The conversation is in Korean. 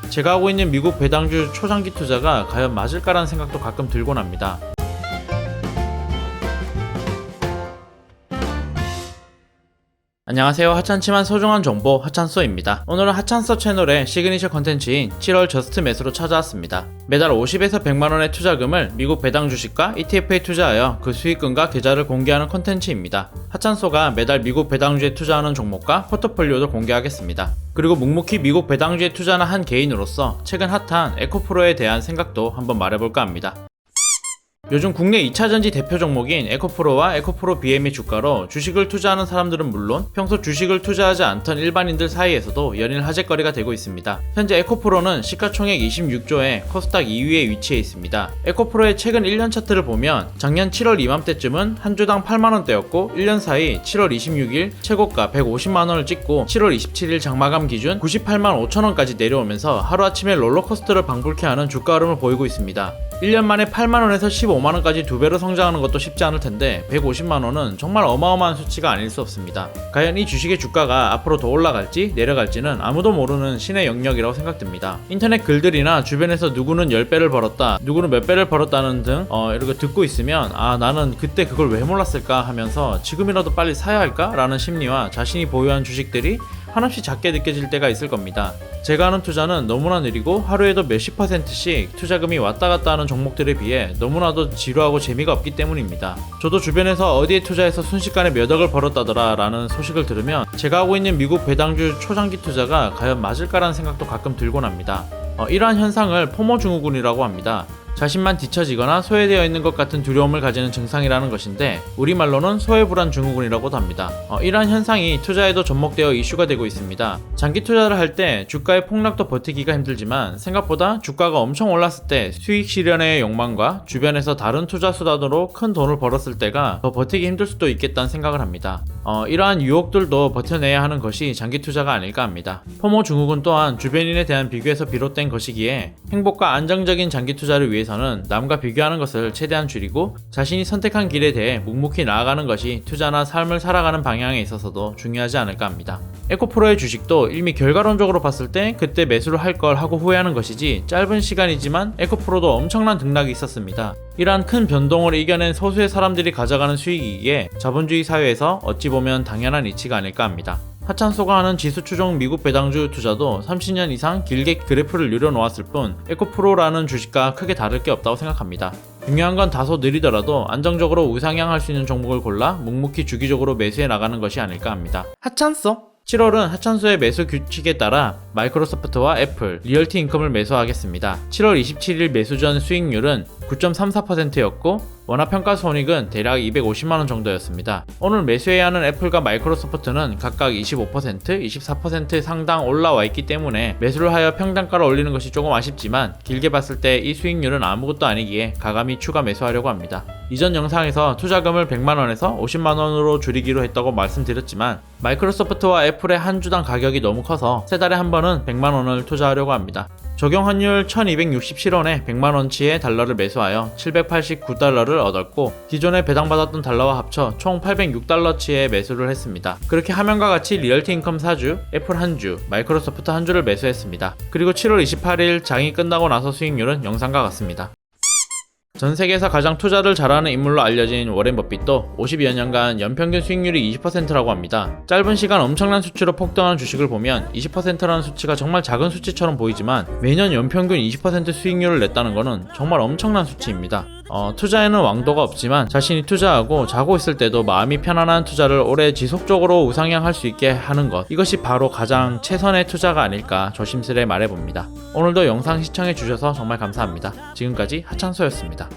제가 하고 있는 미국 배당주 초장기 투자가 과연 맞을까라는 생각도 가끔 들곤 합니다. 안녕하세요. 하찮지만 소중한 정보 하찬소입니다. 오늘은 하찬소 채널의 시그니처 컨텐츠인 7월 저스트 매수로 찾아왔습니다. 매달 50에서 100만원의 투자금을 미국 배당 주식과 ETF에 투자하여 그 수익금과 계좌를 공개하는 컨텐츠입니다. 하찬소가 매달 미국 배당주에 투자하는 종목과 포트폴리오도 공개하겠습니다. 그리고 묵묵히 미국 배당주에 투자하는 한 개인으로서 최근 핫한 에코프로에 대한 생각도 한번 말해볼까 합니다. 요즘 국내 2차전지 대표 종목인 에코프로와 에코프로 BM의 주가로 주식을 투자하는 사람들은 물론 평소 주식을 투자하지 않던 일반인들 사이에서도 연일 화제거리가 되고 있습니다. 현재 에코프로는 시가총액 26조에 코스닥 2위에 위치해 있습니다. 에코프로의 최근 1년 차트를 보면 작년 7월 이맘때쯤은 한 주당 8만원대였고 1년 사이 7월 26일 최고가 150만원을 찍고 7월 27일 장마감 기준 98만 5천원까지 내려오면서 하루아침에 롤러코스터를 방불케 하는 주가 흐름을 보이고 있습니다. 1년 만에 8만원에서 15만원까지 2배로 성장하는 것도 쉽지 않을 텐데 150만원은 정말 어마어마한 수치가 아닐 수 없습니다. 과연 이 주식의 주가가 앞으로 더 올라갈지 내려갈지는 아무도 모르는 신의 영역이라고 생각됩니다. 인터넷 글들이나 주변에서 누구는 10배를 벌었다, 누구는 몇 배를 벌었다는 등 이렇게 듣고 있으면 나는 그때 그걸 왜 몰랐을까 하면서 지금이라도 빨리 사야 할까? 라는 심리와 자신이 보유한 주식들이 한없이 작게 느껴질 때가 있을 겁니다. 제가 하는 투자는 너무나 느리고 하루에도 몇십 %씩 투자금이 왔다 갔다 하는 종목들에 비해 너무나도 지루하고 재미가 없기 때문입니다. 저도 주변에서 어디에 투자해서 순식간에 몇 억을 벌었다더라 라는 소식을 들으면 제가 하고 있는 미국 배당주 초장기 투자가 과연 맞을까라는 생각도 가끔 들곤 합니다. 이러한 현상을 포모 증후군이라고 합니다. 자신만 뒤처지거나 소외되어 있는 것 같은 두려움을 가지는 증상이라는 것인데 우리말로는 소외불안 증후군이라고도 합니다. 이러한 현상이 투자에도 접목되어 이슈가 되고 있습니다. 장기 투자를 할 때 주가의 폭락도 버티기가 힘들지만 생각보다 주가가 엄청 올랐을 때 수익 실현의 욕망과 주변에서 다른 투자 수단으로 큰 돈을 벌었을 때가 더 버티기 힘들 수도 있겠다는 생각을 합니다. 이러한 유혹들도 버텨내야 하는 것이 장기 투자가 아닐까 합니다. 포모 증후군 또한 주변인에 대한 비교에서 비롯된 것이기에 행복과 안정적인 장기 투자를 위해서는 남과 비교하는 것을 최대한 줄이고 자신이 선택한 길에 대해 묵묵히 나아가는 것이 투자나 삶을 살아가는 방향에 있어서도 중요하지 않을까 합니다. 에코프로의 주식도 이미 결과론적으로 봤을 때 그때 매수를 할 걸 하고 후회하는 것이지 짧은 시간이지만 에코프로도 엄청난 등락이 있었습니다. 이러한 큰 변동을 이겨낸 소수의 사람들이 가져가는 수익이기에 자본주의 사회에서 어찌 보면 당연한 이치가 아닐까 합니다. 하찬소가 하는 지수 추종 미국 배당주 투자도 30년 이상 길게 그래프를 늘여놓았을 뿐 에코프로라는 주식과 크게 다를 게 없다고 생각합니다. 중요한 건 다소 느리더라도 안정적으로 우상향할 수 있는 종목을 골라 묵묵히 주기적으로 매수해 나가는 것이 아닐까 합니다. 하찬소? 7월은 하찬소의 매수 규칙에 따라 마이크로소프트와 애플, 리얼티 인컴을 매수하겠습니다. 7월 27일 매수 전 수익률은 9.34%였고 원화평가손익은 대략 250만원 정도였습니다. 오늘 매수해야 하는 애플과 마이크로소프트는 각각 25%, 24% 상당 올라와 있기 때문에 매수를 하여 평단가를 올리는 것이 조금 아쉽지만 길게 봤을 때 이 수익률은 아무것도 아니기에 가감히 추가 매수하려고 합니다. 이전 영상에서 투자금을 100만원에서 50만원으로 줄이기로 했다고 말씀드렸지만 마이크로소프트와 애플의 한 주당 가격이 너무 커서 세 달에 한 번은 100만원을 투자하려고 합니다. 적용 환율 1267원에 100만원치의 달러를 매수하여 789달러를 얻었고 기존에 배당받았던 달러와 합쳐 총 806달러치의 매수를 했습니다. 그렇게 화면과 같이 리얼티 인컴 4주, 애플 1주, 마이크로소프트 1주를 매수했습니다. 그리고 7월 28일 장이 끝나고 나서 수익률은 영상과 같습니다. 전 세계에서 가장 투자를 잘하는 인물로 알려진 워렌 버핏도 50여 년간 연평균 수익률이 20%라고 합니다. 짧은 시간 엄청난 수치로 폭등한 주식을 보면 20%라는 수치가 정말 작은 수치처럼 보이지만 매년 연평균 20% 수익률을 냈다는 것은 정말 엄청난 수치입니다. 투자에는 왕도가 없지만 자신이 투자하고 자고 있을 때도 마음이 편안한 투자를 오래 지속적으로 우상향할 수 있게 하는 것, 이것이 바로 가장 최선의 투자가 아닐까 조심스레 말해봅니다. 오늘도 영상 시청해주셔서 정말 감사합니다. 지금까지 하찬소였습니다.